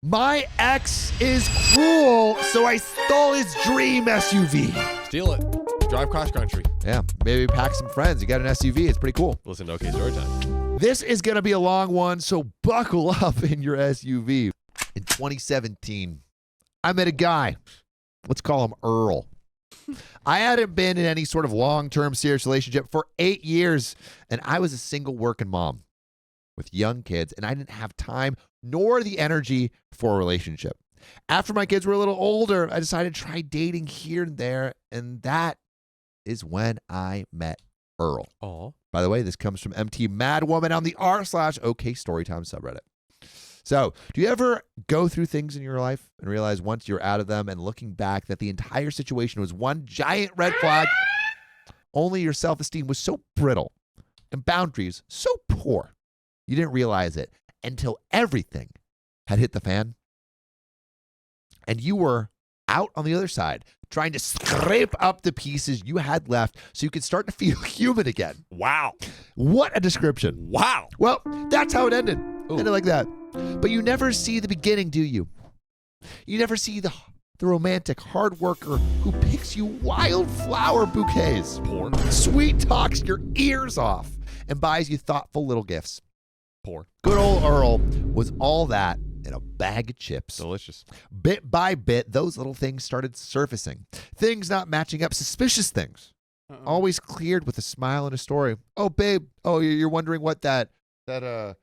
My ex is cruel, so I stole his dream SUV. Steal it. Drive cross country. Yeah, maybe pack some friends. You got an SUV. It's pretty cool. Listen to OK Storytime. This is going to be a long one, so buckle up in your SUV. In 2017, I met a guy. Let's call him Earl. I hadn't been in any sort of long-term serious relationship for 8 years, and I was a single working mom with young kids, and I didn't have time nor the energy for a relationship. After my kids were a little older, I decided to try dating here and there, and that is when I met Earl. Oh. By the way, this comes from MT Madwoman on the r/OK Storytime subreddit. So, do you ever go through things in your life and realize once you're out of them and looking back that the entire situation was one giant red flag? Only your self-esteem was so brittle and boundaries so poor. You didn't realize it until everything had hit the fan. And you were out on the other side trying to scrape up the pieces you had left so you could start to feel human again. Wow. What a description. Wow. Well, that's how it ended. Ooh. Ended like that. But you never see the beginning, do you? You never see the romantic hard worker who picks you wildflower bouquets, Porn. sweet talks your ears off, and buys you thoughtful little gifts. Porn. Good old Earl was all that in a bag of chips. Delicious. Bit by bit, those little things started surfacing. Things not matching up, suspicious things. Always cleared with a smile and a story. Oh, babe. Oh, you're wondering what that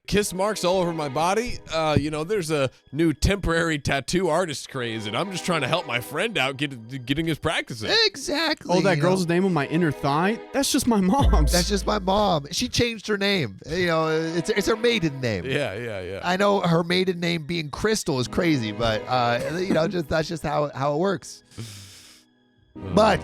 Kiss marks all over my body. There's a new temporary tattoo artist craze, and I'm just trying to help my friend out getting his practicing. Exactly. Oh, that girl's name on my inner thigh? That's just my mom's. That's just my mom. She changed her name. It's her maiden name. Yeah. I know her maiden name being Crystal is crazy, but that's just how it works. But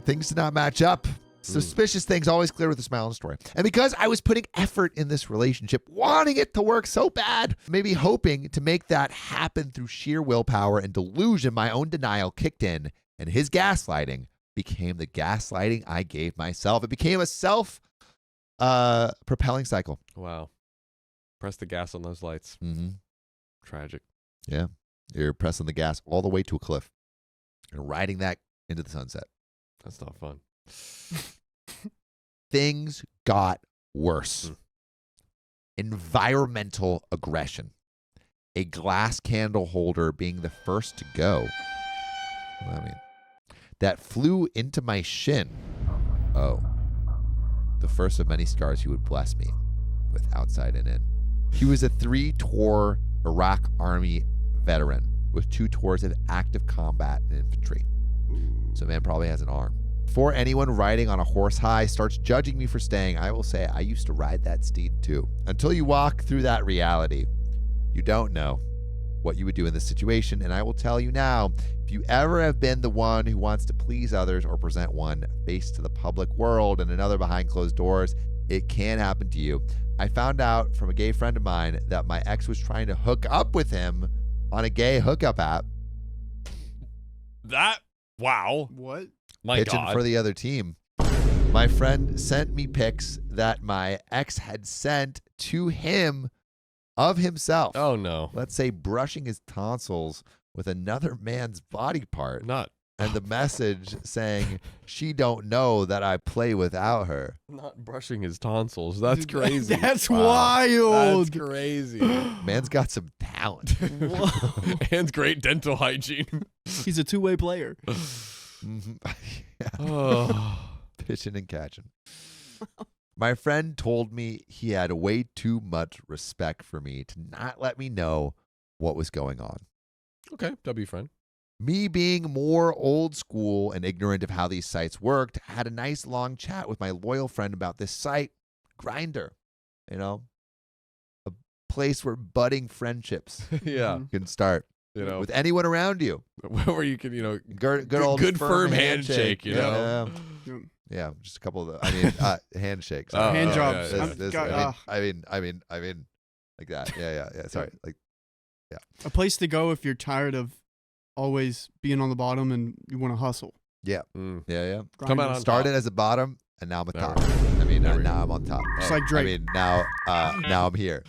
things did not match up. Suspicious things always clear with a smile and a story. And because I was putting effort in this relationship, wanting it to work so bad, maybe hoping to make that happen through sheer willpower and delusion, my own denial kicked in, and his gaslighting became the gaslighting I gave myself. It became a self-propelling cycle. Wow. Press the gas on those lights. Mm-hmm. Tragic. Yeah. You're pressing the gas all the way to a cliff and riding that into the sunset. That's not fun. Things got worse. Environmental aggression. A glass candle holder being the first to go. That flew into my shin. Oh. The first of many scars he would bless me with outside and in. He was a 3-tour Iraq Army veteran with 2 tours of active combat and infantry. So man probably has an arm. Before anyone riding on a horse high starts judging me for staying, I will say I used to ride that steed too. Until you walk through that reality, you don't know what you would do in this situation. And I will tell you now, if you ever have been the one who wants to please others or present one face to the public world and another behind closed doors, it can happen to you. I found out from a gay friend of mine that my ex was trying to hook up with him on a gay hookup app. Wow. What? My pitching God. for the other team. My friend sent me pics that my ex had sent to him of himself. Oh, no. Let's say brushing his tonsils with another man's body part. And the message saying, she don't know that I play without her. Not brushing his tonsils. That's crazy. That's Wow. wild. That's crazy. Man's got some talent. And great dental hygiene. He's a two-way player. Oh. Pitching and catching. My friend told me he had way too much respect for me to not let me know what was going on. Okay, W friend. Me being more old school and ignorant of how these sites worked, had a nice long chat with my loyal friend about this site, Grindr. A place where budding frientships can start. With anyone around you. Where you can, good old good firm handshake, Yeah, just a couple of handshakes. Hand jobs. Like that. Yeah. Sorry. A place to go if you're tired of always being on the bottom and you want to hustle. Yeah. Yeah. Come out on Started top. as a bottom and now I'm a top. Now I'm on top. Just like Drake. now I'm here.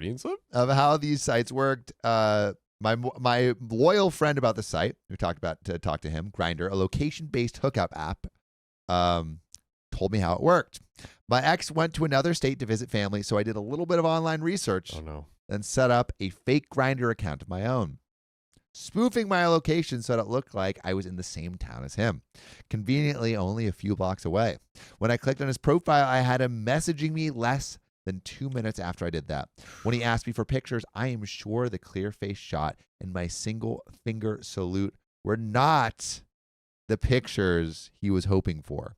Freudian slip? of how these sites worked. My loyal friend about the site, who talked about to talk to him, Grindr, a location-based hookup app, told me how it worked. My ex went to another state to visit family, so I did a little bit of online research Oh, no. and set up a fake Grindr account of my own, spoofing my location so that it looked like I was in the same town as him, conveniently only a few blocks away. When I clicked on his profile, I had him messaging me less than 2 minutes after I did that. When he asked me for pictures, I am sure the clear face shot and my single finger salute were not the pictures he was hoping for.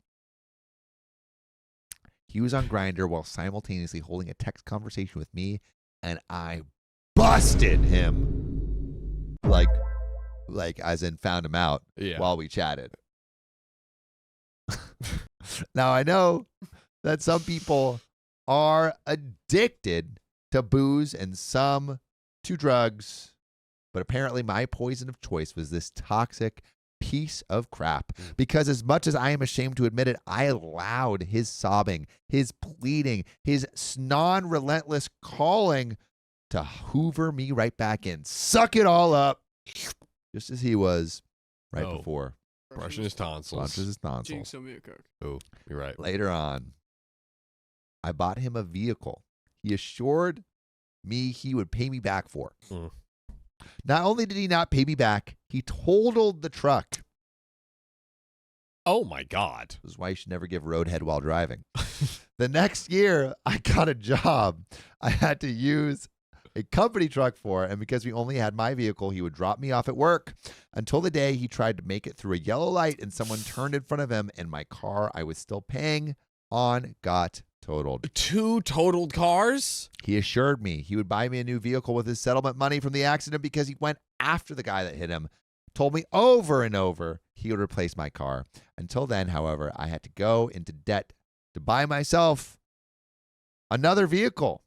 He was on Grindr while simultaneously holding a text conversation with me, and I busted him. Like as in found him out while we chatted. Now I know that some people are addicted to booze and some to drugs, but apparently my poison of choice was this toxic piece of crap, because as much as I am ashamed to admit it, I allowed his sobbing, his pleading, his non-relentless calling to hoover me right back in, suck it all up, just as he was before. Brushing his tonsils. Brushes his tonsils. Jinx owe me a Coke. Oh, you're right. Later on, I bought him a vehicle he assured me he would pay me back for. Not only did he not pay me back, he totaled the truck. Oh, my God. This is why you should never give roadhead while driving. The next year, I got a job I had to use a company truck for, and because we only had my vehicle, he would drop me off at work until the day he tried to make it through a yellow light and someone turned in front of him, and my car I was still paying on got totaled. 2 totaled cars? He assured me he would buy me a new vehicle with his settlement money from the accident because he went after the guy that hit him. Told me over and over he would replace my car. Until then, however, I had to go into debt to buy myself another vehicle,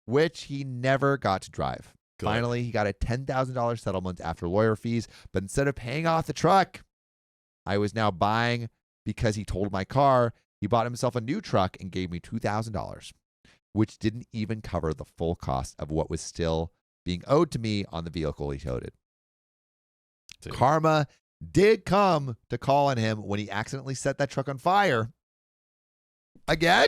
which he never got to drive. Good. Finally, he got a $10,000 settlement after lawyer fees, but instead of paying off the truck, I was now buying because he totaled my car. He bought himself a new truck and gave me $2,000, which didn't even cover the full cost of what was still being owed to me on the vehicle he totaled. Dude. Karma did come to call on him when he accidentally set that truck on fire. Again?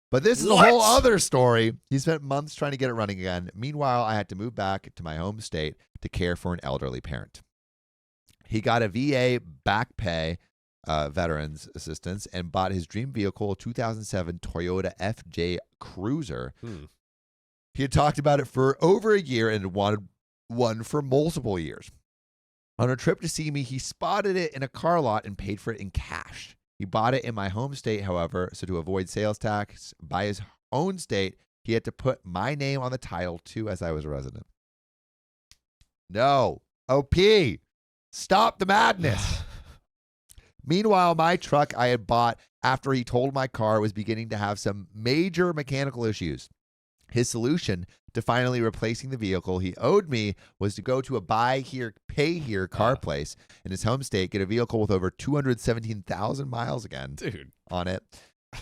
But this is a whole other story. He spent months trying to get it running again. Meanwhile, I had to move back to my home state to care for an elderly parent. He got a VA back pay, veterans assistance, and bought his dream vehicle, a 2007 Toyota FJ Cruiser. He had talked about it for over a year and wanted one for multiple years. On a trip to see me, he spotted it in a car lot and paid for it in cash. He bought it in my home state, however, so to avoid sales tax by his own state, he had to put my name on the title too, as I was a resident. No. OP. Stop the madness. Meanwhile, my truck I had bought after he totaled my car was beginning to have some major mechanical issues. His solution to finally replacing the vehicle he owed me was to go to a buy here, pay here car place in his home state, get a vehicle with over 217,000 miles again on it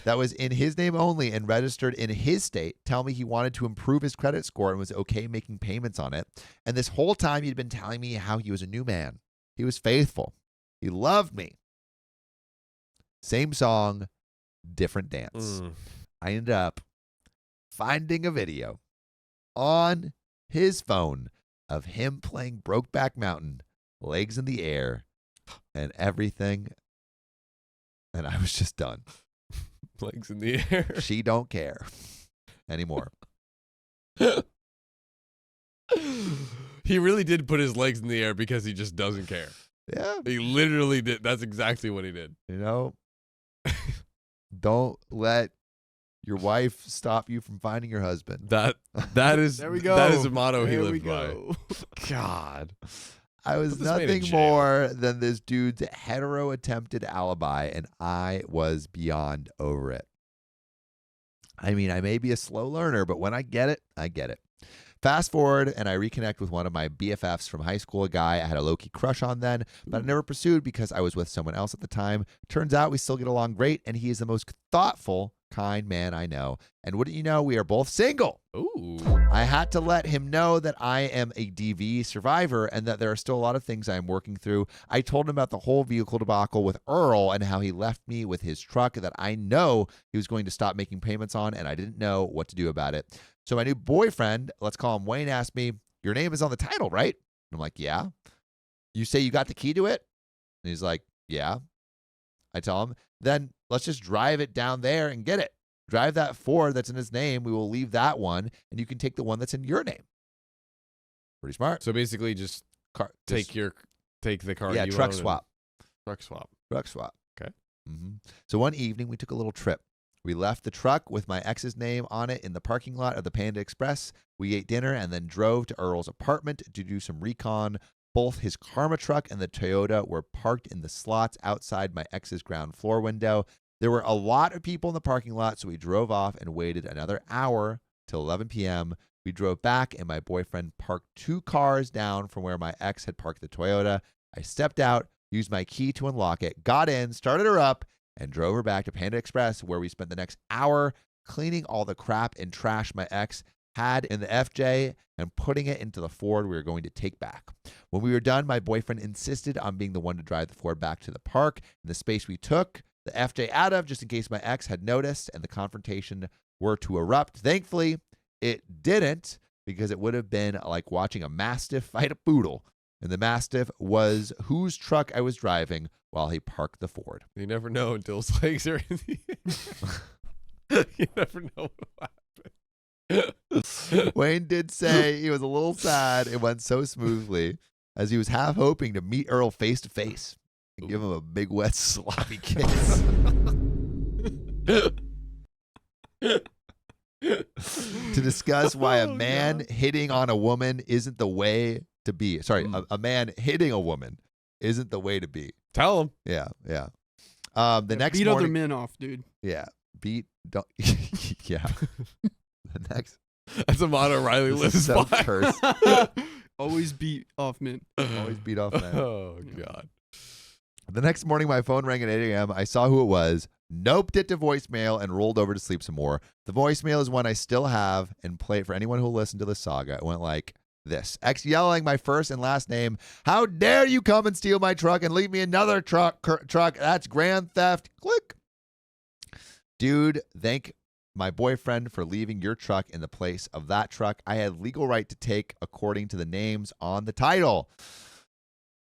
that was in his name only and registered in his state, tell me he wanted to improve his credit score and was okay making payments on it. And this whole time he'd been telling me how he was a new man. He was faithful. He loved me. Same song, different dance. I ended up finding a video on his phone of him playing Brokeback Mountain, legs in the air, and everything. And I was just done. Legs in the air. She don't care anymore. He really did put his legs in the air because he just doesn't care. Yeah. He literally did. That's exactly what he did. You know, don't let your wife stop you from finding your husband. That is There we go. That is a motto he There lived we by. go. God. I was Put this man in nothing jail. more than this dude's hetero attempted alibi, and I was beyond over it. I mean, I may be a slow learner, but when I get it, I get it. Fast forward, and I reconnect with one of my BFFs from high school, a guy I had a low-key crush on then, but I never pursued because I was with someone else at the time. Turns out we still get along great, and he is the most thoughtful, kind man I know. And wouldn't you know, we are both single. Ooh. I had to let him know that I am a DV survivor and that there are still a lot of things I am working through. I told him about the whole vehicle debacle with Earl and how he left me with his truck that I know he was going to stop making payments on, and I didn't know what to do about it. So my new boyfriend, let's call him Wayne, asked me, your name is on the title, right? And I'm like, yeah. You say you got the key to it? And he's like, yeah. I tell him, then let's just drive it down there and get it. Drive that Ford that's in his name. We will leave that one, and you can take the one that's in your name. Pretty smart. So basically, just take the car. Yeah, you truck own swap. Truck swap. Truck swap. Okay. So one evening, we took a little trip. We left the truck with my ex's name on it in the parking lot of the Panda Express. We ate dinner and then drove to Earl's apartment to do some recon. Both his Karma truck and the Toyota were parked in the slots outside my ex's ground floor window. There were a lot of people in the parking lot, so we drove off and waited another hour till 11 p.m. We drove back, and my boyfriend parked 2 cars down from where my ex had parked the Toyota. I stepped out, used my key to unlock it, got in, started her up, and drove her back to Panda Express, where we spent the next hour cleaning all the crap and trash my ex had in the FJ and putting it into the Ford we were going to take back. When we were done, my boyfriend insisted on being the one to drive the Ford back to the park in the space we took the FJ out of, just in case my ex had noticed and the confrontation were to erupt. Thankfully, it didn't, because it would have been like watching a Mastiff fight a poodle. And the Mastiff was whose truck I was driving while he parked the Ford. You never know until his legs are in the air. You never know what will happen. Wayne did say he was a little sad it went so smoothly, as he was half hoping to meet Earl face to face and give him a big wet sloppy kiss. To discuss why a man hitting on a woman isn't the way to be. Sorry, a man hitting a woman isn't the way to be. Tell him. Yeah. The next beat morning, other men off, dude. Yeah, don't. Yeah. The next. That's a motto Riley This lives is so by. cursed. Always beat off men. Always beat off men. Oh God. The next morning, my phone rang at 8 a.m. I saw who it was, noped it to voicemail, and rolled over to sleep some more. The voicemail is one I still have and play it for anyone who'll listen to the saga. It went like this. Ex yelling my first and last name. How dare you come and steal my truck and leave me another truck? That's grand theft. Click. Dude, thank my boyfriend for leaving your truck in the place of that truck I had legal right to take according to the names on the title.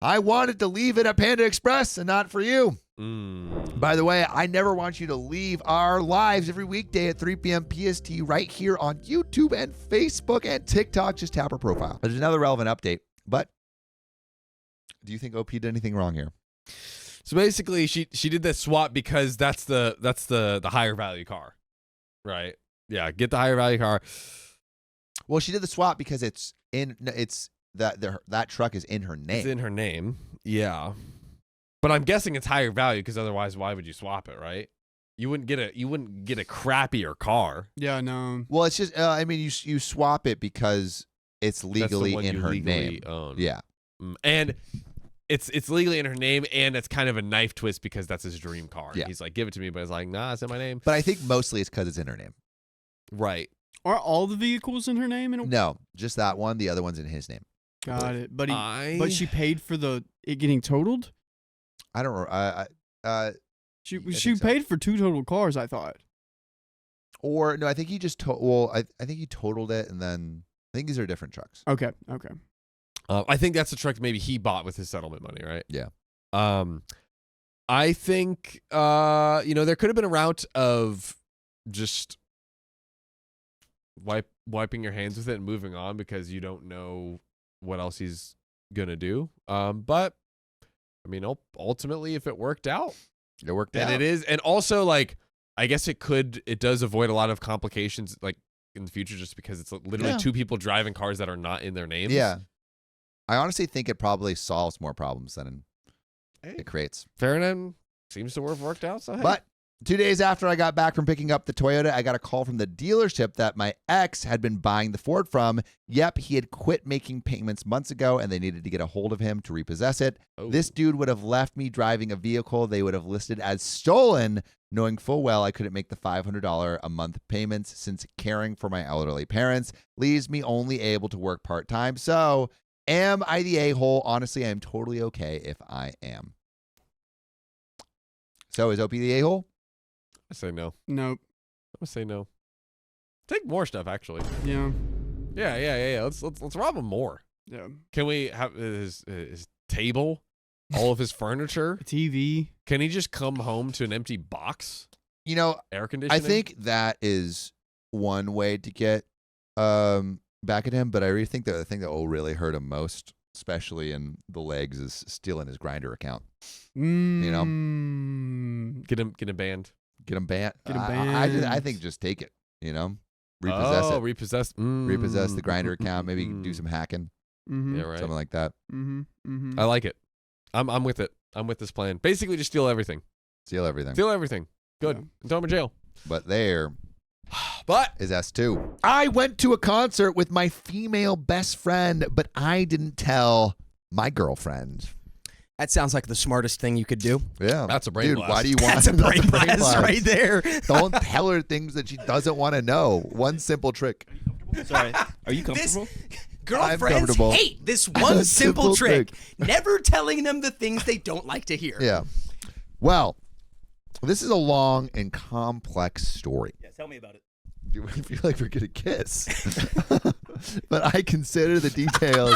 I wanted to leave it at Panda Express and not for you. By the way, I never want you to leave our lives every weekday at 3 p.m. PST right here on YouTube and Facebook and TikTok. Just tap our profile. There's another relevant update, but do you think OP did anything wrong here? So basically, she did that swap because that's the higher value car, right? Yeah, get the higher value car. Well, she did the swap because that truck is in her name. It's in her name, yeah. But I'm guessing it's higher value because otherwise, why would you swap it, right? You wouldn't get a crappier car. Yeah, no. Well, it's just I mean, you swap it because it's legally in her name. Own. Yeah, and it's legally in her name, and it's kind of a knife twist because that's his dream car. Yeah. He's like, give it to me, but it's like, nah, it's in my name. but I think mostly it's because it's in her name. Right. Are all the vehicles in her name? No, just that one. The other one's in his name. Got it. But she paid for it getting totaled? I don't know. She think so. paid for 2 total cars, I thought. Or no, I think he just I think he totaled it, and then I think these are different trucks. Okay. I think that's the truck maybe he bought with his settlement money, right? Yeah. I think there could have been a route of just wiping your hands with it and moving on because you don't know what else he's gonna do. But I mean, ultimately, if it worked out, It worked out. and it is, and also like I guess it does avoid a lot of complications like in the future just because it's literally 2 people driving cars that are not in their names. Yeah. I honestly think it probably solves more problems than it creates. Fair enough. Seems to have worked out. So hey. But 2 days after I got back from picking up the Toyota, I got a call from the dealership that my ex had been buying the Ford from. Yep, he had quit making payments months ago, and they needed to get a hold of him to repossess it. Oh. This dude would have left me driving a vehicle they would have listed as stolen, knowing full well I couldn't make the $500 a month payments since caring for my elderly parents leaves me only able to work part-time. So, am I the a-hole? Honestly, I am totally okay if I am. So, is OP the a-hole? I say no. Nope. I'm gonna say no. Take more stuff, actually. Yeah. Yeah. Let's rob him more. Yeah. Can we have his table, all of his furniture? A TV. Can he just come home to an empty box? You know, Air conditioning. I think that is one way to get back at him, but I really think that the thing that will really hurt him most, especially in the legs, is stealing his Grindr account. You know, get him banned. get him banned. Get him banned. I think just take it. You know, repossess it. Repossess. Repossess the Grindr account. Maybe do some hacking, Mm-hmm. Yeah, right. something like that. Mm-hmm. Mm-hmm. I like it. I'm with it. I'm with this plan. Basically, just steal everything. Steal everything. Steal everything. Good. Yeah. And throw him in jail. But there But is S2. I went to a concert with my female best friend, but I didn't tell my girlfriend. That sounds like the smartest thing you could do. Yeah. That's a brain Dude, blast. why do you want That's a brain blast right there. Don't tell her things that she doesn't want to know. One simple trick. Sorry. Are you comfortable? Girlfriends comfortable. hate this one simple Simple trick. Never telling them the things they don't like to hear. Yeah. Well, this is a long and complex story. Yeah, tell me about it. I feel like we're going to kiss. But I consider the details.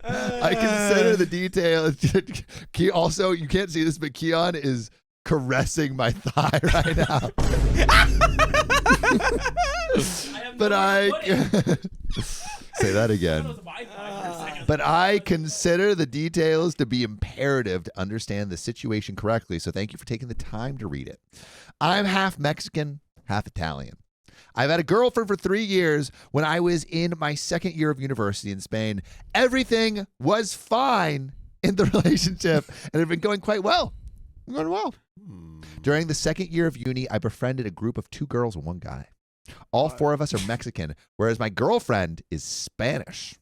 I consider the details. Also, you can't see this, but Keon is caressing my thigh right now. But say that again. But I consider the details to be imperative to understand the situation correctly. So thank you for taking the time to read it. I'm half Mexican, half Italian. I've had a girlfriend for 3 years. When I was in my second year of university in Spain, everything was fine in the relationship and it had been going quite well. Going well. During the second year of uni, I befriended a group of 2 girls and 1 guy. All 4 of us are Mexican, whereas my girlfriend is Spanish.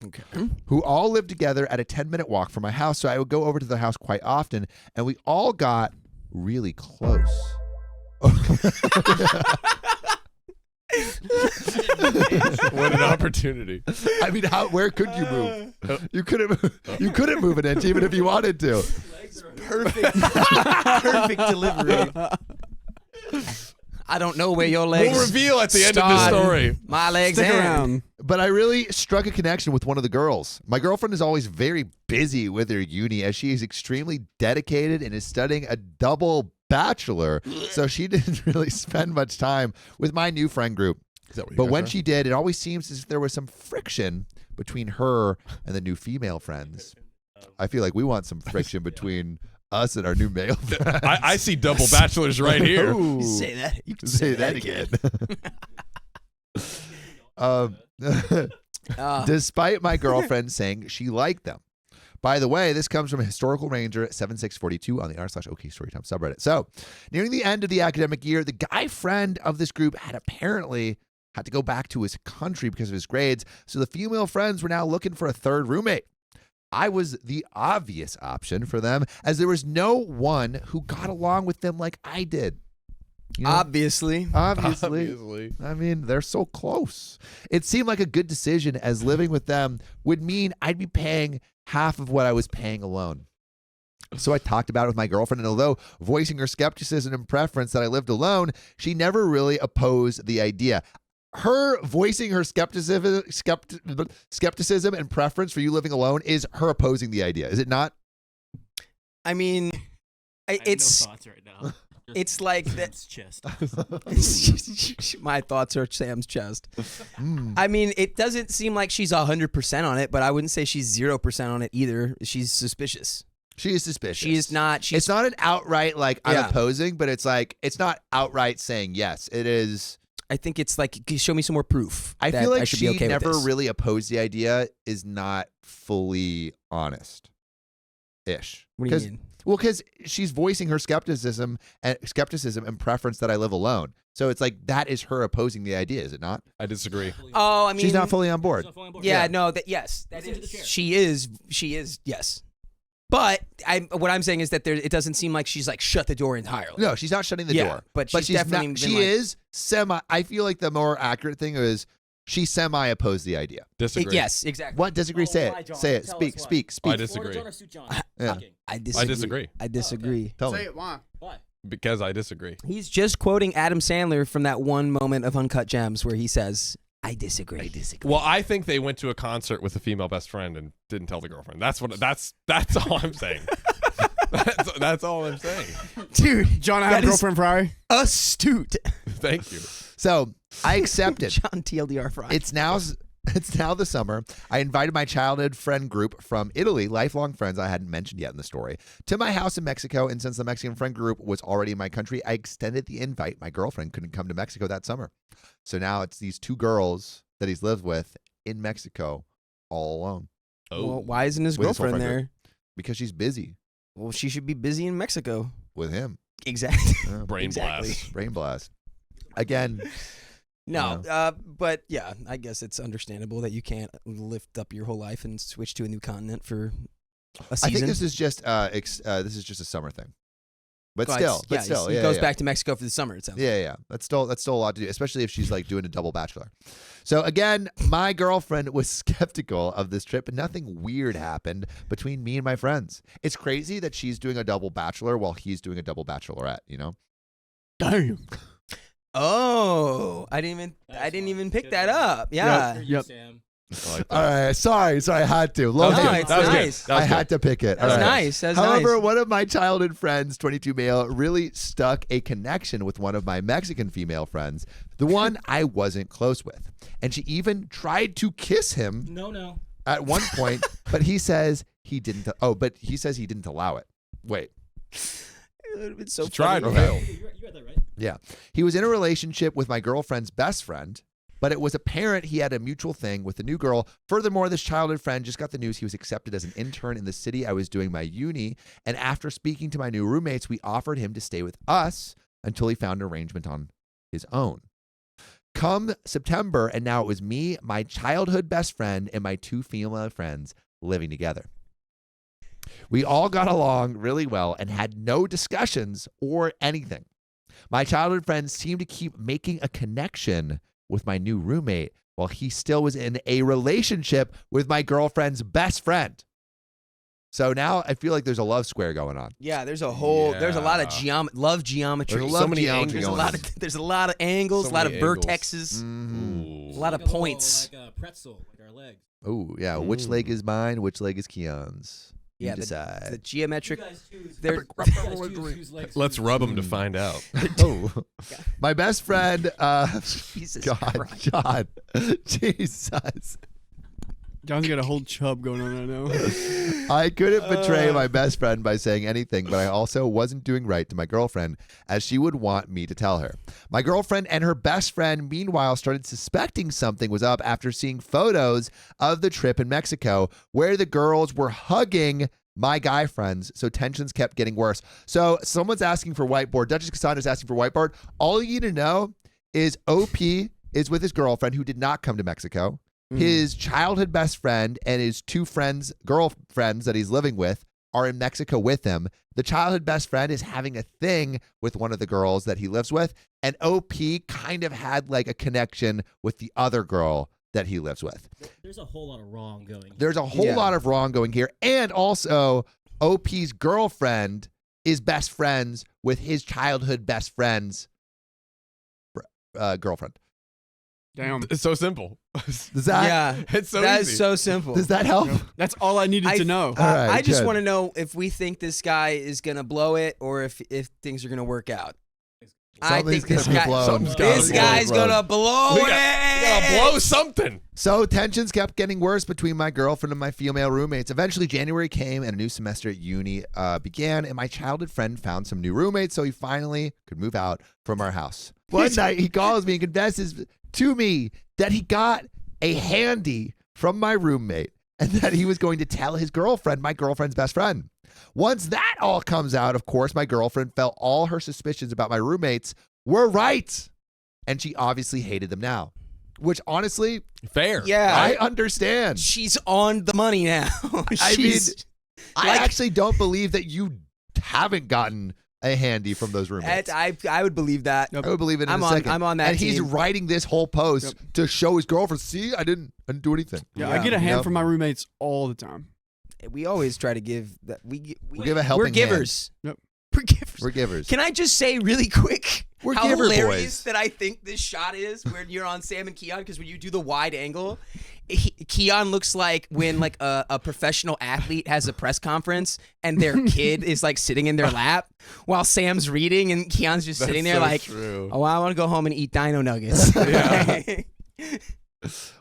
Okay. Who all lived together at a 10-minute walk from my house. So I would go over to their house quite often, and we all got really close. What an opportunity. I mean, where could you move? You couldn't move an inch even if you wanted to. Perfect. Perfect delivery. I don't know where your legs We'll reveal at the end of the start. story. My legs Stick end. around. But I really struck a connection with one of the girls. My girlfriend is always very busy with her uni as she is extremely dedicated and is studying a double bachelor. So she didn't really spend much time with my new friend group. But when she did, it always seems as if there was some friction between her and the new female friends. I feel like we want some friction between us and our new male friends. I see double bachelors right here. You say that. You can Say that again. Despite my girlfriend saying she liked them. By the way, this comes from a historical ranger at 7642 on the r/OK Storytime subreddit. So, nearing the end of the academic year, the guy friend of this group had apparently had to go back to his country because of his grades. So the female friends were now looking for a third roommate. I was the obvious option for them as there was no one who got along with them like I did. You know? Obviously. Obviously. I mean, they're so close. It seemed like a good decision as living with them would mean I'd be paying half of what I was paying alone. So I talked about it with my girlfriend, and although voicing her skepticism and preference that I lived alone, she never really opposed the idea. Her voicing her skepticism and preference for you living alone is her opposing the idea, is it not? I mean, it's no thoughts right now. it's like that. Chest. My thoughts are Sam's chest. I mean, it doesn't seem like she's 100% on it, but I wouldn't say she's 0% on it either. She's suspicious. She is suspicious. She's not. It's not an outright like I'm Yeah. opposing, but it's like it's not outright saying yes. It is. I think it's like, show me some more proof. I that feel like I should she be okay never with this. really opposed the idea. Is not fully honest. ish. What do you mean? Well, because she's voicing her skepticism and preference that I live alone. So it's like that is her opposing the idea, is it not? I disagree. Oh, I mean, She's not fully on board. Yeah, no, yes, that Listen to the is. chair. She is, yes. But what I'm saying is that it doesn't seem like she's like shut the door entirely. No, she's not shutting the door. but she's definitely been she like- is semi. I feel like the more accurate thing is she semi opposed the idea. Disagree. Yes, exactly. What disagree? Say why, it. John? Say it. Tell Speak. us why. Speak. Speak. I disagree. Florida John or Suit John? Yeah. Shocking. I disagree. I disagree. Tell Say me. it. Why? Why? Because I disagree. He's just quoting Adam Sandler from that one moment of Uncut Gems where he says, "I disagree." I disagree. Well, I think they went to a concert with a female best friend and didn't tell the girlfriend. That's all I'm saying. That's all I'm saying. Dude, John, I that have a is girlfriend Fry. astute. Thank you. So I accepted. John TLDR Fry. It's now the summer. I invited my childhood friend group from Italy, lifelong friends I hadn't mentioned yet in the story, to my house in Mexico. And since the Mexican friend group was already in my country, I extended the invite. My girlfriend couldn't come to Mexico that summer. So now it's these two girls that he's lived with in Mexico all alone Well, why isn't his With his girlfriend girlfriend there? because she's busy Well, she should be busy in Mexico. with him. Exactly. Yeah. Brain Exactly. blast. Brain blast. Again, No, but yeah, I guess it's understandable that you can't lift up your whole life and switch to a new continent for a season. I think this is just a summer thing. But Well, still, he goes back to Mexico for the summer. It sounds. Yeah. That's still a lot to do, especially if she's like doing a double bachelor. So again, my girlfriend was skeptical of this trip, and nothing weird happened between me and my friends. It's crazy that she's doing a double bachelor while he's doing a double bachelorette. You know? Damn. Oh, I didn't even pick that up. Yeah. For you, Yep. Sam. I like that. All right, sorry, I had to. That was No, good. it's That was good. nice. That was I good. had to pick it. That's All right. nice. That's However, nice. one of my childhood friends, 22 male, really stuck a connection with one of my Mexican female friends, the one I wasn't close with. And she even tried to kiss him No. at one point, but he says he didn't. He says he didn't allow it. Wait. It would have been so She tried funny. to fail. You read that right? Yeah. He was in a relationship with my girlfriend's best friend, but it was apparent he had a mutual thing with the new girl. Furthermore, this childhood friend just got the news he was accepted as an intern in the city I was doing my uni. And after speaking to my new roommates, we offered him to stay with us until he found an arrangement on his own. Come September, and now it was me, my childhood best friend, and my two female friends living together. We all got along really well and had no discussions or anything. My childhood friends seemed to keep making a connection with my new roommate while he still was in a relationship with my girlfriend's best friend. So now I feel like there's a love square going on. Yeah, there's a lot of love geometry. There's a So love many geometry angles. going on. There's a lot of angles, So a lot of many angles. vertexes, Mhm. a lot of Like a little, points. like a pretzel, like our legs. Oh, yeah. Which leg is mine? Which leg is Keon's? You Yeah, decide. the geometric. You guys choose. There- You guys choose whose legs Let's whose- rub them to find out. Oh, my best friend, Jesus God, Christ. John, Jesus. John's got a whole chub going on right now. I couldn't betray my best friend by saying anything, but I also wasn't doing right to my girlfriend as she would want me to tell her. My girlfriend and her best friend, meanwhile, started suspecting something was up after seeing photos of the trip in Mexico where the girls were hugging my guy friends, so tensions kept getting worse. So someone's asking for whiteboard. Duchess Cassandra's asking for whiteboard. All you need to know is OP is with his girlfriend who did not come to Mexico. His childhood best friend and his two girlfriends that he's living with are in Mexico with him. The childhood best friend is having a thing with one of the girls that he lives with. And OP kind of had like a connection with the other girl that he lives with. There's a whole lot of wrong going. There's a whole Yeah. lot of wrong going here. And also, OP's girlfriend is best friends with his childhood best friend's girlfriend. Damn. It's so simple. Does that, Yeah, It's so that easy. is so simple. does that help? That's all I needed to know. All right, I just good. want to know if we think this guy is gonna blow it or if things are gonna work out. I Something's think this gonna be guy, blown. Something's gotta this be guy's blown. gonna blow We it. gotta blow something. So tensions kept getting worse between my girlfriend and my female roommates. Eventually, January came and a new semester at uni began, and my childhood friend found some new roommates, so he finally could move out from our house. One night, he calls me and confesses to me that he got a handy from my roommate and that he was going to tell his girlfriend, my girlfriend's best friend. Once that all comes out, of course, my girlfriend felt all her suspicions about my roommates were right. And she obviously hated them now. Which, honestly, Fair. Yeah. I understand. She's on the money now. I mean, She's- I actually don't believe that you haven't gotten a handy from those roommates. I would believe that. I would believe it in I'm a on- second. I'm on that And he's team. writing this whole post to show his girlfriend, see, I didn't do anything. Yeah, I get a hand know? from my roommates all the time. We always try to give that. We give a helping We're givers. Yep. We're givers. We're givers. Can I just say really quick We're how giver hilarious boys. that I think this shot is when you're on Sam and Keon, because when you do the wide angle, Keon looks like when like a professional athlete has a press conference and their kid is like sitting in their lap while Sam's reading and Keon's just sitting there so like, true. oh, I want to go home and eat Dino Nuggets. Yeah.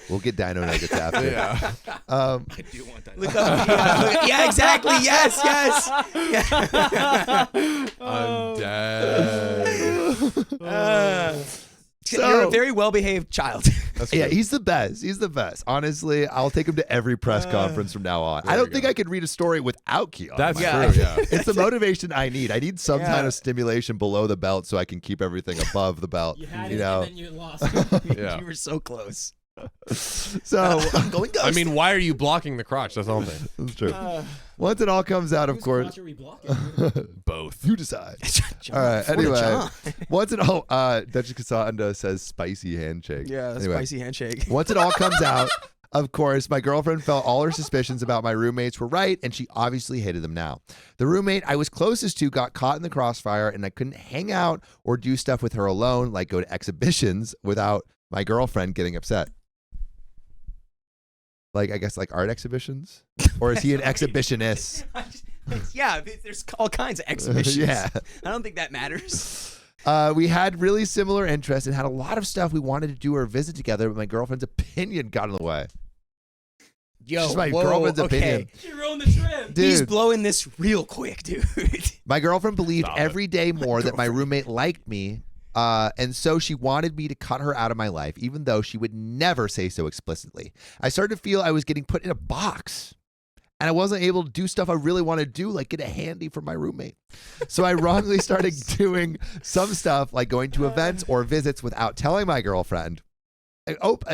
We'll get Dino Nuggets after. Yeah. I do want that. Look up Keon. Yeah, exactly. Yes, yes. Yeah. I'm dead. You're a very well-behaved child. Yeah, he's the best. He's the best. Honestly, I'll take him to every press conference from now on. I there don't we think go. I could read a story without Keon. That's Yeah. true. Yeah. It's the motivation I need. I need some Yeah. kind of stimulation below the belt so I can keep everything above the belt. You had You it know. and then you lost it. Yeah. You were so close. So I'm going ghost. I mean, why are you blocking the crotch? That's all I'm saying. that's true. Once it all comes out, of Whose course, crotch are we blocking? Both. you decide. John, All right. for the Anyway, John. once it all, Duchess Cassandra says spicy handshake. Yeah, Anyway. spicy handshake. Once it all comes out, of course, my girlfriend felt all her suspicions about my roommates were right, and she obviously hated them now. The roommate I was closest to got caught in the crossfire, and I couldn't hang out or do stuff with her alone, like go to exhibitions, without my girlfriend getting upset. Like, I guess, like art exhibitions? Or is he an exhibitionist? Yeah, there's all kinds of exhibitions. Yeah. I don't think that matters. We had really similar interests and had a lot of stuff we wanted to do or visit together, but my girlfriend's opinion got in the way. Yo, Just my whoa, girlfriend's okay. opinion. You ruined the trip. Dude. He's blowing this real quick, dude. My girlfriend believed Stop it. every day more that my roommate liked me, and so she wanted me to cut her out of my life, even though she would never say so explicitly. I started to feel I was getting put in a box, and I wasn't able to do stuff I really want to do, like get a handy from my roommate. So I wrongly started doing some stuff, like going to events or visits without telling my girlfriend.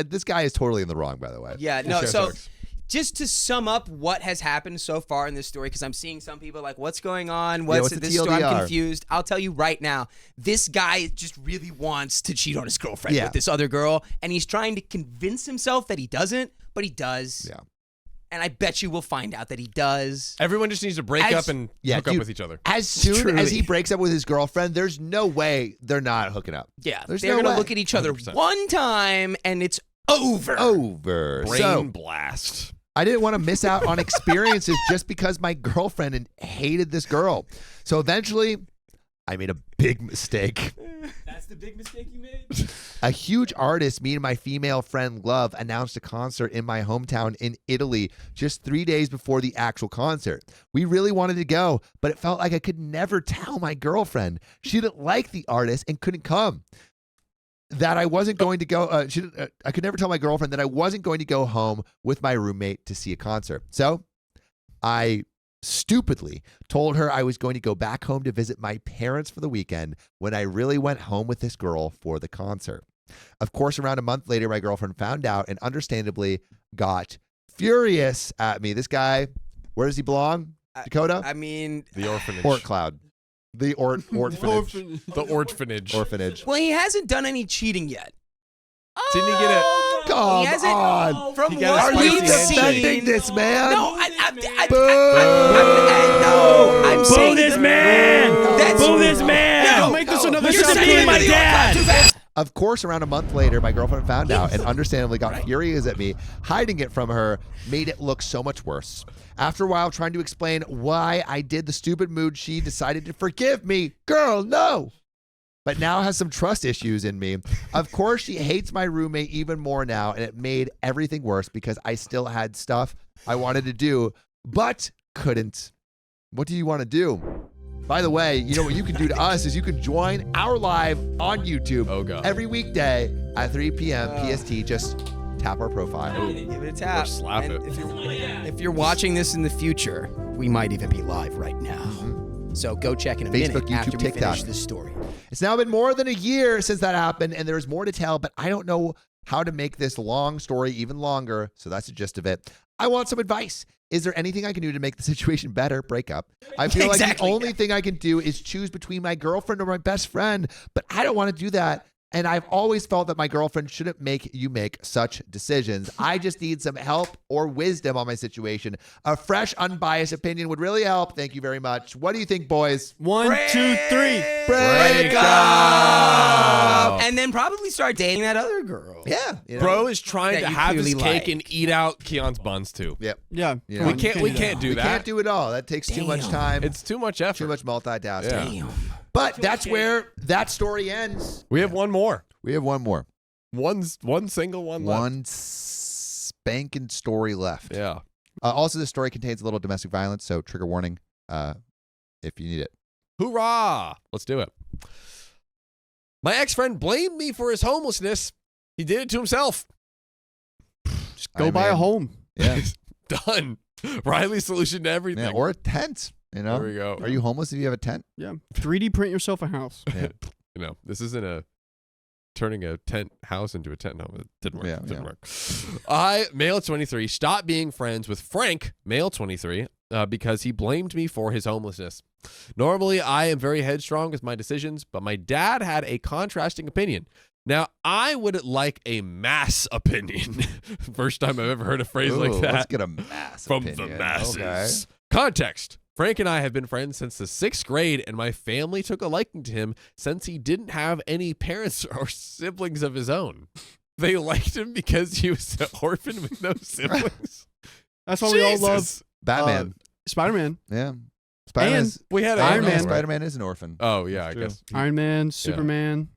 This guy is totally in the wrong, by the way. Yeah, no, Sure, so sucks. just to sum up what has happened so far in this story, because I'm seeing some people like, what's going on? what's What's the this story? I'm TLDR? confused. I'll tell you right now, this guy just really wants to cheat on his girlfriend Yeah. with this other girl, and he's trying to convince himself that he doesn't, but he does. Yeah. And I bet you we'll find out that he does. Everyone just needs to break As- up and Yeah, hook up dude. with each other. As soon Truly. as he breaks up with his girlfriend, there's no way they're not hooking up. Yeah, There's they're no gonna way. look at each other 100%. one time, and it's over. Over. Brain So, blast. I didn't want to miss out on experiences just because my girlfriend hated this girl. So eventually, I made a big mistake. That's the big mistake you made? A huge artist me and my female friend Love announced a concert in my hometown in Italy just 3 days before the actual concert. We really wanted to go, but it felt like I could never tell my girlfriend. She didn't like the artist and couldn't come. That I wasn't going to go. I could never tell my girlfriend that I wasn't going to go home with my roommate to see a concert. So I stupidly told her I was going to go back home to visit my parents for the weekend when I really went home with this girl for the concert. Of course, around a month later, my girlfriend found out and understandably got furious at me. This guy, where does he belong? Dakota? I mean, The orphanage. Ort Cloud. The orphanage. The orphanage. Orphanage. well, he hasn't done any cheating yet. Didn't he get it? Come He hasn't- on. From He got a what spicy we've handshake. Defending seen, this man. no, Boo. I'm Boo saying this man! That's- Boo this man! Don't make this another You're subject. being my dad! Of course, around a month later, my girlfriend found out and understandably got furious at me. Hiding it from her made it look so much worse. After a while, trying to explain why I did the stupid mood, she decided to forgive me. Girl, no! But now has some trust issues in me. Of course, she hates my roommate even more now, and it made everything worse because I still had stuff I wanted to do, but couldn't. What do you want to do? By the way, you know what you can do to us is you can join our live on YouTube Oh, God. every weekday at 3 p.m. PST. Just tap our profile. Give it a tap. Or slap And it. If you're watching this in the future, we might even be live right now. So go check in a Facebook, minute after YouTube, we TikTok. finish this story. It's now been more than a year since that happened, and there's more to tell, but I don't know how to make this long story even longer, so that's the gist of it. I want some advice. Is there anything I can do to make the situation better? Break up. I feel like the Exactly. only thing I can do is choose between my girlfriend or my best friend, but I don't want to do that. And I've always felt that my girlfriend shouldn't make you make such decisions. I just need some help or wisdom on my situation. A fresh, unbiased opinion would really help. Thank you very much. What do you think, boys? 1, 2, 3. Break up! And then probably start dating that other girl. Yeah. You know? Bro is trying That to you have his clearly cake like. and eat out Keon's buns too. Yep. Yeah. Yeah. come We on, can't- you we do can't that. do We that. can't do it all. That takes too much Damn. time. It's too much effort. too much multitasking. Yeah. Damn. But that's where that story ends. We have one more. We have one more. One single one left. One spanking story left. Yeah. Also, this story contains a little domestic violence, so trigger warning if you need it. Hoorah! Let's do it. My ex-friend blamed me for his homelessness. He did it to himself. Just go buy a home. Yeah. Done. Riley's solution to everything. Yeah, or a tent. You know? There we go. Are you homeless if you have a tent? Yeah. 3D print yourself a house. Yeah. You know, this isn't turning a tent house into a tent home. It didn't work. Yeah, It didn't yeah. work. I, male 23, stopped being friends with Frank, male 23, because he blamed me for his homelessness. Normally, I am very headstrong with my decisions, but my dad had a contrasting opinion. Now, I would like a mass opinion. First time I've ever heard a phrase Ooh, like that. Let's get a mass From opinion. the masses. Okay. Context. Frank and I have been friends since the 6th grade, and my family took a liking to him since he didn't have any parents or siblings of his own. They liked him because he was an orphan with no siblings. That's why we all love Jesus. Batman. Spider-Man, Yeah. Spider-Man's, We had Iron Iron Man. Spider-Man is an orphan. Oh, yeah, I True. guess. Iron Man, Superman.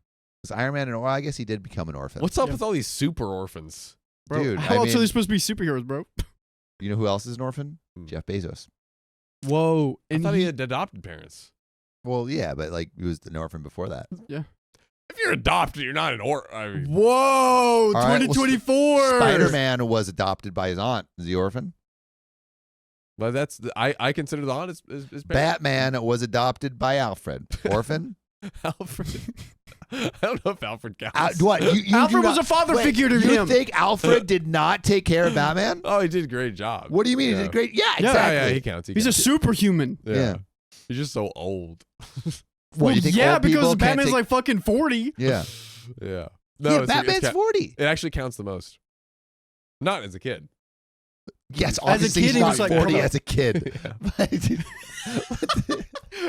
Is Iron Man well, I guess he did become an orphan. What's up Yeah. with all these super orphans? Bro, Dude, how I else are mean- they supposed to be superheroes, bro? You know who else is an orphan? Hmm. Jeff Bezos. Whoa. I And thought he had adopted parents. Well, yeah, but like he was an orphan before that. If you're adopted, you're not an orphan. I mean, Whoa, right, well, 2024. Spider-Man was adopted by his aunt. Is he orphan? but that's I consider the aunt as parents. Batman was adopted by Alfred. Orphan? Alfred. I don't know if Alfred counts. What? You do Alfred was not- a father Wait, figure to you him. think Alfred did not take care of Batman? Oh, he did a great job. What do you mean? Yeah. He did great. Yeah, Yeah, exactly. Yeah, he counts. He He's a counts. superhuman. Yeah. He's just so old. What, you think yeah, old people because can't Batman's take- like fucking 40. Yeah. Yeah. Yeah, it's- Batman's it's, 40. it actually counts the most. Not as a kid. Yes, As a obviously kid, he's he not was like, 40 come on. as a kid.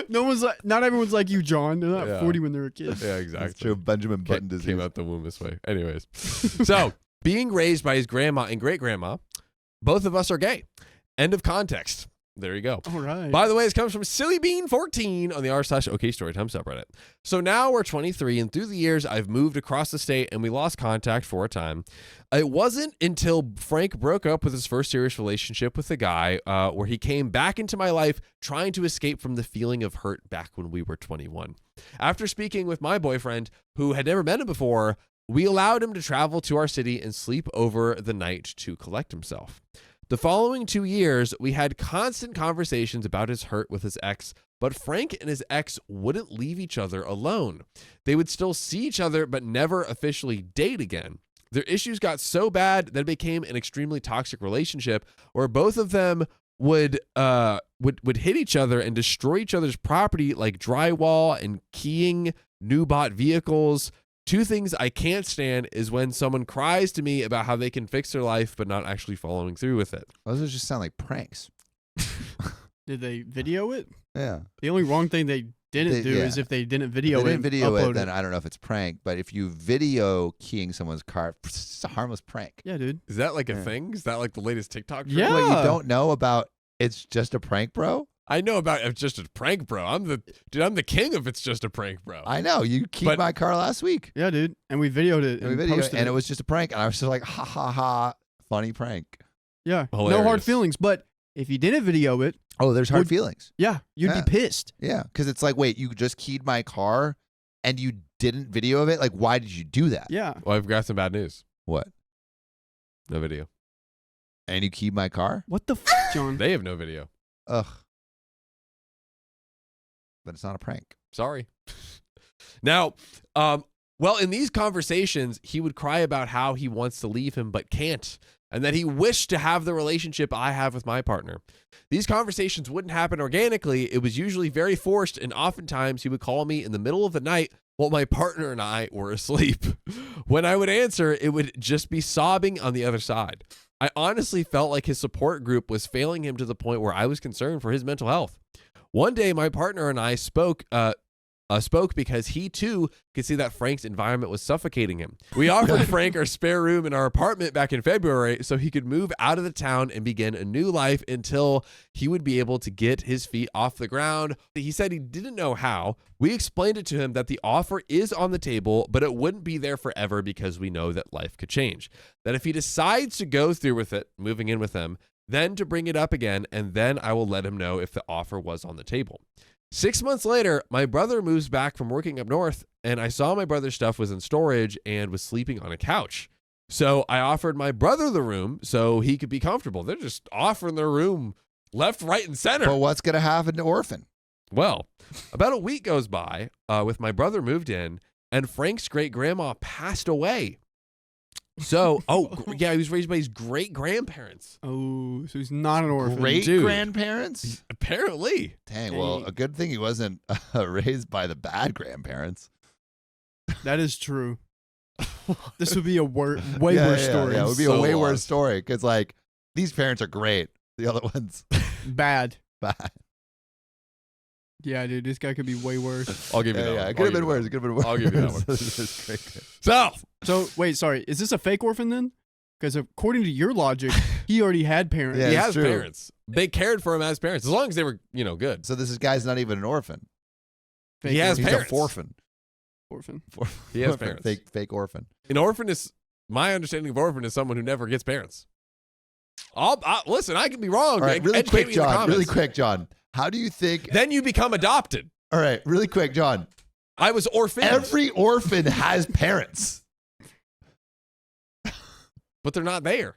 No one's like, not everyone's like you, John. They're not Yeah. 40 when they're a kid. Yeah, exactly. That's true. Benjamin Button disease. Came out the womb this way. Anyways. So, being raised by his grandma and great grandma, both of us are gay. End of context. There you go. All right. By the way, this comes from SillyBean14 on the r/OK Storytime subreddit. So now we're 23, and through the years, I've moved across the state, and we lost contact for a time. It wasn't until Frank broke up with his first serious relationship with a guy where he came back into my life trying to escape from the feeling of hurt back when we were 21. After speaking with my boyfriend, who had never met him before, we allowed him to travel to our city and sleep over the night to collect himself. The following 2 years, we had constant conversations about his hurt with his ex, but Frank and his ex wouldn't leave each other alone. They would still see each other, but never officially date again. Their issues got so bad that it became an extremely toxic relationship where both of them would hit each other and destroy each other's property like drywall and keying new bought vehicles. Two things I can't stand is when someone cries to me about how they can fix their life but not actually following through with it. Those just sound like pranks. Did they video it? Yeah. The only wrong thing they didn't They- do yeah. is if they didn't If video they it. didn't video upload it, then I don't know if it's a prank. But if you video keying someone's car, it's a harmless prank. Yeah, dude. Is that like a Yeah. thing? Is that like the latest TikTok trend? Yeah. What, you don't know about it's just a prank, bro? I know about it's just a prank, bro. I'm the king of it's just a prank, bro. I know. You keyed But- my car last week. Yeah, dude. And we videoed it And, and, we videoed it, posted and it. it was just a prank. And I was just like, ha, ha, ha, funny prank. Yeah. No Hilarious. hard feelings. But if you didn't video it, Oh, there's hard Would- feelings. yeah, you'd Yeah. be pissed. Yeah. Because it's like, wait, you just keyed my car and you didn't video of it? Like, why did you do that? Yeah. Well, I've got some bad news. What? No video. And you keyed my car? What the John? They have no video. Ugh. But it's not a prank. Sorry. Now, well, in these conversations, he would cry about how he wants to leave him but can't, and that he wished to have the relationship I have with my partner. These conversations wouldn't happen organically. It was usually very forced, and oftentimes he would call me in the middle of the night while my partner and I were asleep. When I would answer, it would just be sobbing on the other side. I honestly felt like his support group was failing him to the point where I was concerned for his mental health. One day, my partner and I spoke because he too could see that Frank's environment was suffocating him. We offered Frank our spare room in our apartment back in February so he could move out of the town and begin a new life until he would be able to get his feet off the ground. He said he didn't know how. We explained it to him that the offer is on the table, but it wouldn't be there forever because we know that life could change. That if he decides to go through with it, moving in with them, then to bring it up again, and then I will let him know if the offer was on the table. 6 months later, my brother moves back from working up north, and I saw my brother's stuff was in storage and was sleeping on a couch. So I offered my brother the room so he could be comfortable. They're just offering their room left, right, and center. But what's going to happen to Orphan? Well, about a week goes by with my brother moved in, and Frank's great-grandma passed away. So, yeah, he was raised by his great-grandparents. Oh, so he's not an orphan. Great Dude. grandparents? Apparently. Dang, well, a good thing he wasn't raised by the bad grandparents. That is true. This would be a way worse story. Yeah, it would be So a way worse lost. story because, like, these parents are great. The other ones, Bad. bad. Yeah, dude, this guy could be way worse. I'll give you that one. It could have been worse. It could have been worse. I'll give you that one. It's great. So, So, wait, sorry. Is this a fake orphan then? Because according to your logic, he already had parents. Yeah, he it's has true. parents. They cared for him as parents, as long as they were, good. So this guy's not even an orphan. Fake He has orphan. He's parents. a forphan. Orphan. He has Orphan. parents. Fake orphan. An orphan is, my understanding of orphan is someone who never gets parents. Listen, I could be wrong. All right, really Educate quick, me in the John. comments. Really quick, John. How do you think? Then you become adopted. All right, really quick, John. I was orphaned. Every orphan has parents. But they're not there.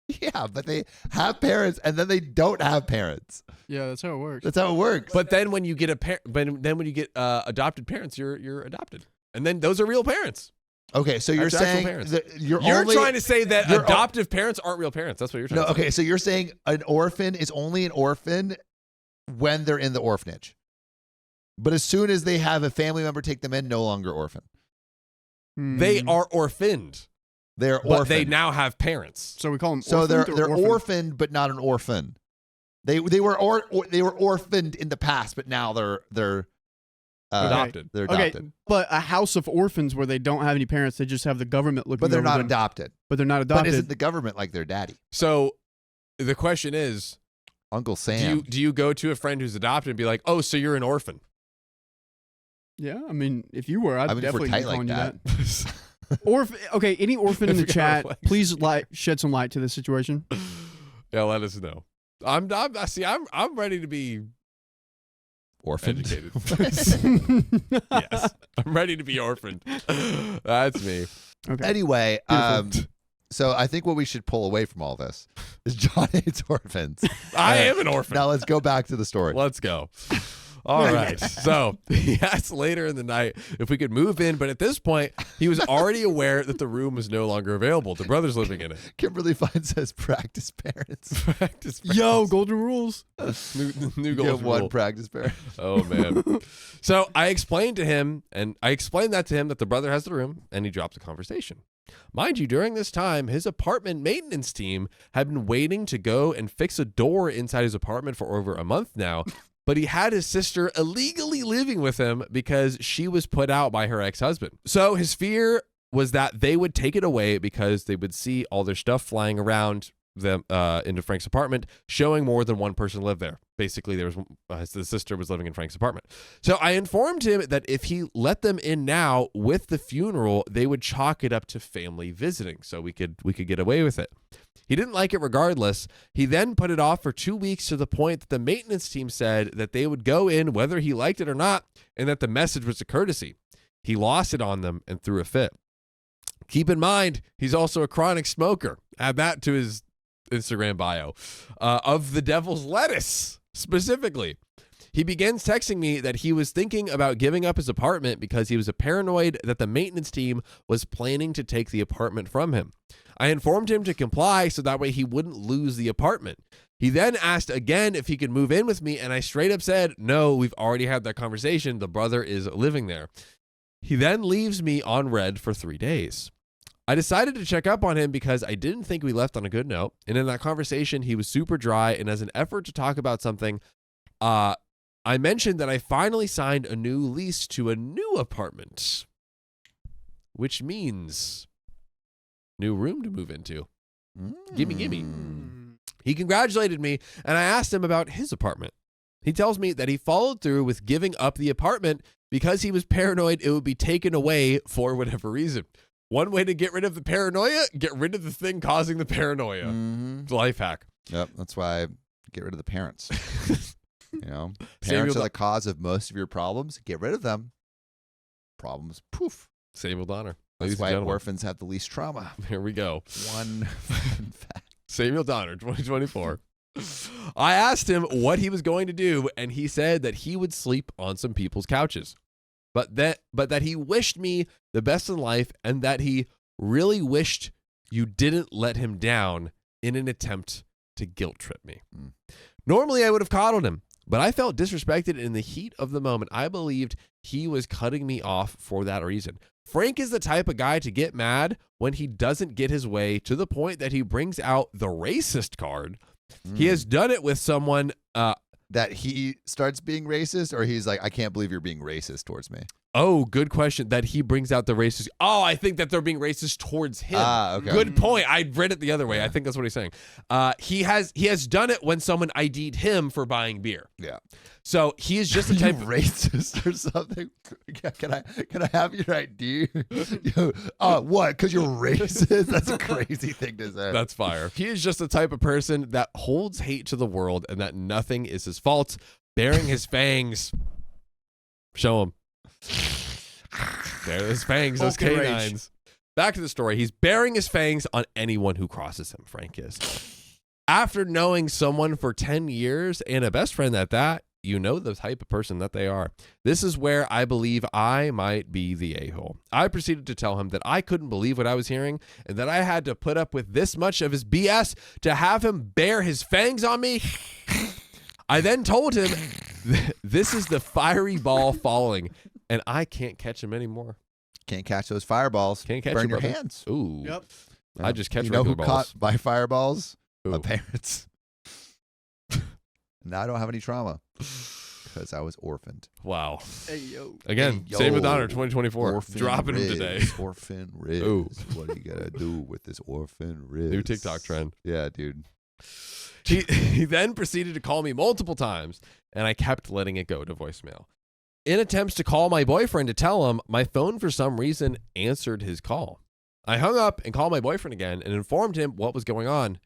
Yeah, but they have parents and then they don't have parents. Yeah, that's how it works. That's how it works. But then when you get adopted parents, you're adopted. And then those are real parents. Okay, so you're That's actual saying parents. that you're Trying to say that you're- adoptive parents aren't real parents. That's what you're trying No, to say. okay, so you're saying an orphan is only an orphan when they're in the orphanage. But as soon as they have a family member take them in, no longer orphan. They are orphaned, They're but orphan. they now have parents. So we call them So orphaned they're or orphaned? orphaned, but not an orphan. They were orphaned in the past, but now they're Adopted. They're adopted, Okay, but a house of orphans where they don't have any parents, they just have the government looking but they're over not them. adopted. But they're not But adopted. isn't the government like their daddy, So the question is, Uncle Sam? do you go to a friend who's adopted and be like, oh, so you're an orphan? Yeah, I mean, if you were, I'd I mean, if we're definitely be tight calling like you that. Or okay, any orphan in the If you're chat, flex. please shed some light to this situation. Yeah, let us know. I'm ready to be Orphaned. educated. Yes, I'm ready to be orphaned. That's me. Okay. Anyway, Beautiful. so I think what we should pull away from all this is John hates orphans. I am an orphan. Now let's go back to the story. Let's go. All right. So he asked later in the night if we could move in, but at this point, he was already aware that the room was no longer available. The brother's living in it. Kimberly Fine says practice parents. Practice. Yo, golden rules. New You goal. get one practice parent. Oh man. So I explained that to him that the brother has the room, and he dropped the conversation. Mind you, during this time, his apartment maintenance team had been waiting to go and fix a door inside his apartment for over a month now. But he had his sister illegally living with him because she was put out by her ex-husband. So his fear was that they would take it away because they would see all their stuff flying around them into Frank's apartment, showing more than one person lived there. Basically, there was the sister was living in Frank's apartment. So I informed him that if he let them in now with the funeral, they would chalk it up to family visiting, so we could get away with it. He didn't like it regardless. He then put it off for 2 weeks to the point that the maintenance team said that they would go in whether he liked it or not, and that the message was a courtesy. He lost it on them and threw a fit. Keep in mind, he's also a chronic smoker. Add that to his Instagram bio. Of the devil's lettuce, specifically. He begins texting me that he was thinking about giving up his apartment because he was paranoid that the maintenance team was planning to take the apartment from him. I informed him to comply so that way he wouldn't lose the apartment. He then asked again if he could move in with me, and I straight up said, no, we've already had that conversation. The brother is living there. He then leaves me on red for 3 days. I decided to check up on him because I didn't think we left on a good note. And in that conversation, he was super dry. And as an effort to talk about something, I mentioned that I finally signed a new lease to a new apartment, which means new room to move into. Gimme. He congratulated me, and I asked him about his apartment. He tells me that he followed through with giving up the apartment because he was paranoid it would be taken away for whatever reason. One way to get rid of the paranoia, get rid of the thing causing the paranoia. Mm-hmm. Life hack. Yep, that's why I get rid of the parents. You know, Samuel parents are the cause of most of your problems. Get rid of them. Problems, poof. Samuel Donner. That's Ladies and why gentlemen. orphans have the least trauma. Here we go. One fact. Samuel Donner, 2024. I asked him what he was going to do, and he said that he would sleep on some people's couches. But that he wished me the best in life, and that he really wished you didn't let him down in an attempt to guilt trip me. Normally, I would have coddled him, but I felt disrespected in the heat of the moment. I believed he was cutting me off for that reason. Frank is the type of guy to get mad when he doesn't get his way, to the point that he brings out the racist card. He has done it with someone That he starts being racist, or he's like, I can't believe you're being racist towards me. Oh, good question. That he brings out the racist. Oh, I think that they're being racist towards him. Okay. Good point. I read it the other way. I think that's what he's saying. He has done it when someone ID'd him for buying beer. Yeah. So he is just the Are you type of racist or something? Can I have your ID? What? Because you're racist? That's a crazy thing to say. That's fire. He is just the type of person that holds hate to the world and that nothing is his fault. Bearing his fangs. Show him. There his fangs, those Hulk and rage. canines. Back to the story. He's bearing his fangs on anyone who crosses him, Frank is. After knowing someone for 10 years and a best friend at that, you know the type of person that they are. This is where I believe I might be the a-hole. I proceeded to tell him that I couldn't believe what I was hearing and that I had to put up with this much of his BS to have him bear his fangs on me. I then told him this is the fiery ball falling and I can't catch him anymore. Can't catch those fireballs. Can't catch Burn your your brother. hands. Ooh. Yep. I just catch You know who regular balls. caught by fireballs? Who? My parents. Now I don't have any trauma because I was orphaned. Wow. Hey, yo. Again, Hey, same with yo. honor 2024. Orphan Dropping him Riz, today. Orphan Riz. Ooh. What are you gonna do with this Orphan Riz? New TikTok trend. Yeah, dude. He then proceeded to call me multiple times, and I kept letting it go to voicemail. In attempts to call my boyfriend to tell him, my phone for some reason answered his call. I hung up and called my boyfriend again and informed him what was going on.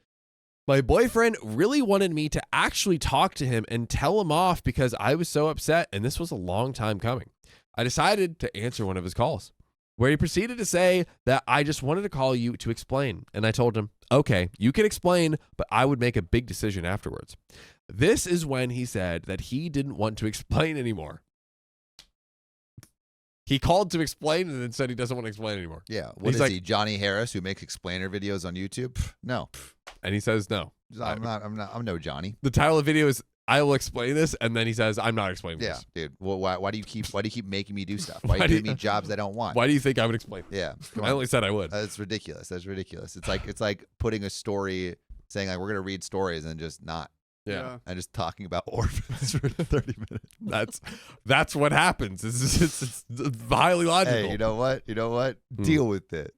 My boyfriend really wanted me to actually talk to him and tell him off because I was so upset, and this was a long time coming. I decided to answer one of his calls, where he proceeded to say that I just wanted to call you to explain. And I told him, okay, you can explain, but I would make a big decision afterwards. This is when he said that he didn't want to explain anymore. He called to explain and then said he doesn't want to explain anymore. Yeah. What He's is like- he? Johnny Harris, who makes explainer videos on YouTube? Pff, no. And he says no. I'm no Johnny. The title of the video is I will explain this, and then he says I'm not explaining Yeah, this. dude. Well, why do you keep making me do stuff? Why, Why are do you you- giving me jobs I don't want? Why do you think I would explain? Yeah. Come I on. only said I would. That's ridiculous. That's ridiculous. It's like putting a story, saying like we're gonna read stories and just not, Yeah. and just talking about orphans for 30 minutes. That's what happens. It's highly logical. Hey, you know what? Hmm. Deal with it.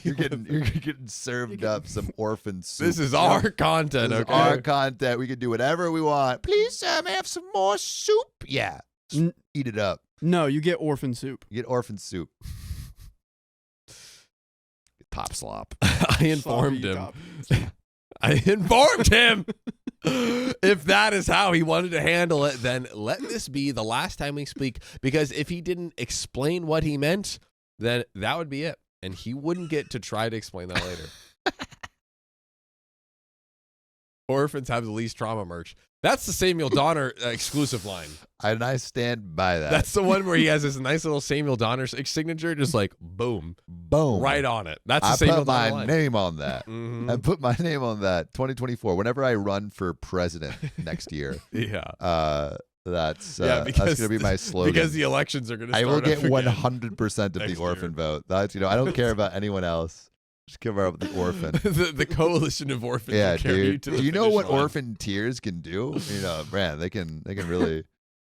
You're getting served up some orphan soup. This is You know? our content, This is okay? our content. We can do whatever we want. Please, may I have some more soup? Yeah. Just N- eat it up. No, you get orphan soup. Get orphan soup. Pop slop. I informed Sloppy him. top. I informed him. If that is how he wanted to handle it, then let this be the last time we speak. Because if he didn't explain what he meant, then that would be it. And he wouldn't get to try to explain that later. orphans have the least trauma merch. That's the Samuel Donner exclusive line. And I stand by that. That's the one where he has this nice little Samuel Donner signature, just like boom, boom, right on it. That's the I Samuel put my Donner line. name on that. Mhm. I put my name on that. 2024. Whenever I run for president next year, Yeah. that's Because that's gonna be my slogan. Because the elections are going to I start will get up again. 100% of next the orphan year. vote. That's I don't care about anyone else. Just care about the orphan. the coalition of orphans. Yeah, will carry you dude. to Do the you know finish what line. orphan tears can do? Man, they can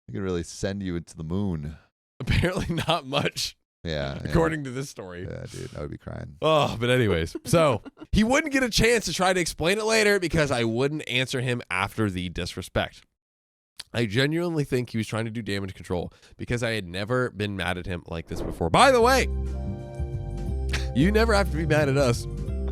really send you into the moon. Apparently not much, Yeah. according to this story. Yeah, dude, I would be crying. Oh, but anyways, so he wouldn't get a chance to try to explain it later because I wouldn't answer him after the disrespect. I genuinely think he was trying to do damage control because I had never been mad at him like this before. By the way, you never have to be mad at us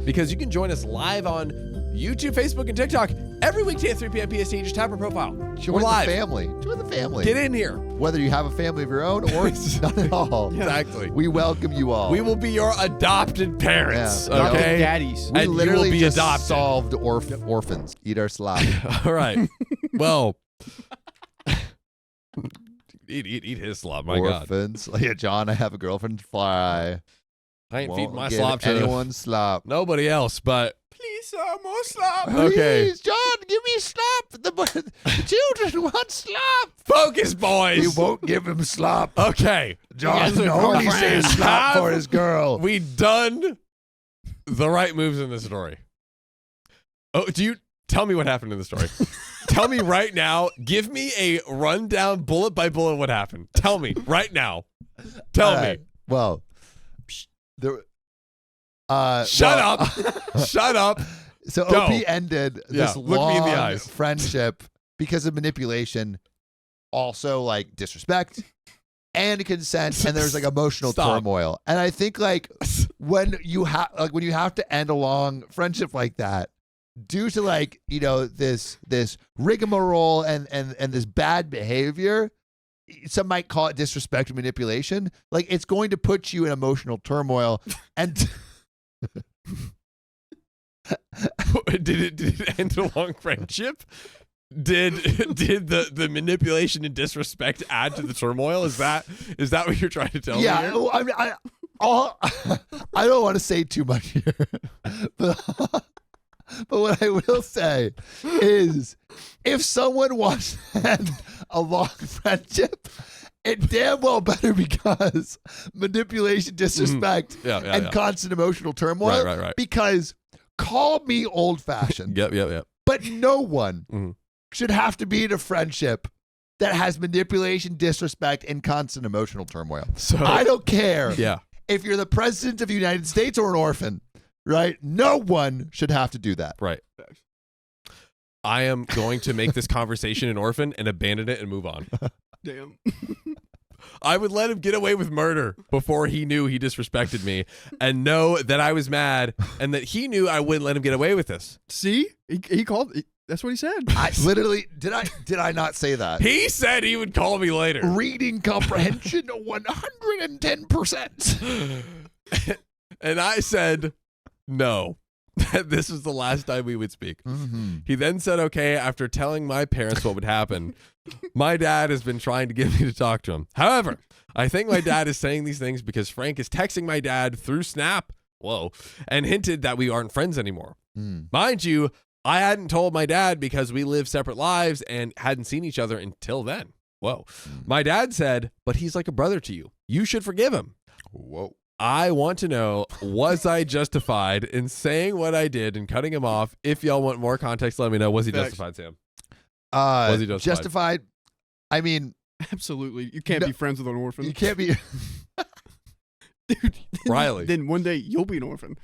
because you can join us live on YouTube, Facebook, and TikTok every weekday at 3 p.m. PST. Just tap our profile. Join We're the live. family. Join the family. Get in here. Whether you have a family of your own or none at all. Exactly. We welcome you all. We will be your adopted parents. Yeah. Okay. Daddies. We and you literally will be just adopted. solved orphans. Eat our slop. All right. Well, eat his slop. My God. Orphans. Yeah, John, I have a girlfriend. Fly. I ain't feeding Won't my give slop to anyone slop. nobody else, but Please, more slop. Okay. Please, John, give me slop. The children want slop. focus, He boys. won't give him slop. Okay. John only says slop for his girl. We done the right moves in this story. Oh, tell me what happened in the story? Tell me right now. Give me a rundown, bullet by bullet, what happened. Tell me right now. Tell All me. right. Well, there. Shut well, up. Shut up. So Go. OP ended Yeah, this look me long in the eyes. friendship because of manipulation, also like disrespect and consent, and there's like emotional Stop. turmoil. And I think when you have to end a long friendship like that, due to this rigmarole and this bad behavior, some might call it disrespect or manipulation. Like it's going to put you in emotional turmoil and. Did it end a long friendship? Did the manipulation and disrespect add to the turmoil? Is that what you're trying to tell me? Yeah, here? well, I mean, I don't want to say too much here, but what I will say is, if someone wants to end a long friendship, it damn well better because manipulation, disrespect, and constant emotional turmoil. Right. Because call me old-fashioned, Yep. but no one should have to be in a friendship that has manipulation, disrespect, and constant emotional turmoil. So I don't care yeah. if you're the president of the United States or an orphan, right? No one should have to do that. Right. I am going to make this conversation an orphan and abandon it and move on. Damn. I would let him get away with murder before he knew he disrespected me and know that I was mad and that he knew I wouldn't let him get away with this. See? He called. That's what he said. I literally did I not say that? He said he would call me later. Reading comprehension 110%. And I said, no, this was the last time we would speak. Mm-hmm. He then said, okay, after telling my parents what would happen. My dad has been trying to get me to talk to him. However, I think my dad is saying these things because Frank is texting my dad through Snap, and hinted that we aren't friends anymore. Mind you, I hadn't told my dad because we live separate lives and hadn't seen each other until then. My dad said, but he's like a brother to you. You should forgive him. Whoa. I want to know, was I justified in saying what I did and cutting him off? If y'all want more context, let me know. Was he Facts. justified, Sam? Was he justified? I mean, Absolutely. You can't No, be friends with an orphan. you can't be. Dude, Riley. Then one day you'll be an orphan.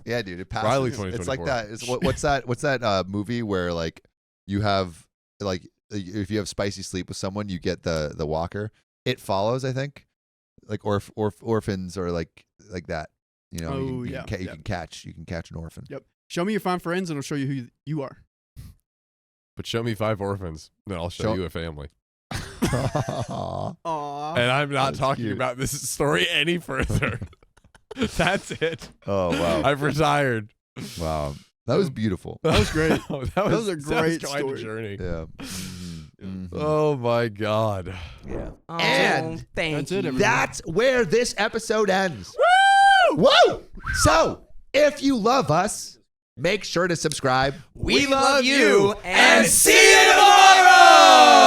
Yeah, dude, it passes. Riley It's like 2024. that. What's that movie where like you have like if you have spicy sleep with someone, you get the walker. It Follows, I think. Like orphans or like that. You know, Oh, you yeah. can catch an orphan. Yep. Show me your fine friends and I'll show you who you are. But show me 5 orphans, then I'll show Show- you a family. Aw. Aww. And I'm not That's talking cute. about this story any further. That's it. Oh wow. I've retired. Wow. That was beautiful. That was great. that was a great quite a story. journey. Yeah. Oh my God. Yeah. Oh, And thank that's it, you. everybody. that's where this episode ends. Woo! Woo! So, if you love us, make sure to subscribe. We love you, and see you tomorrow!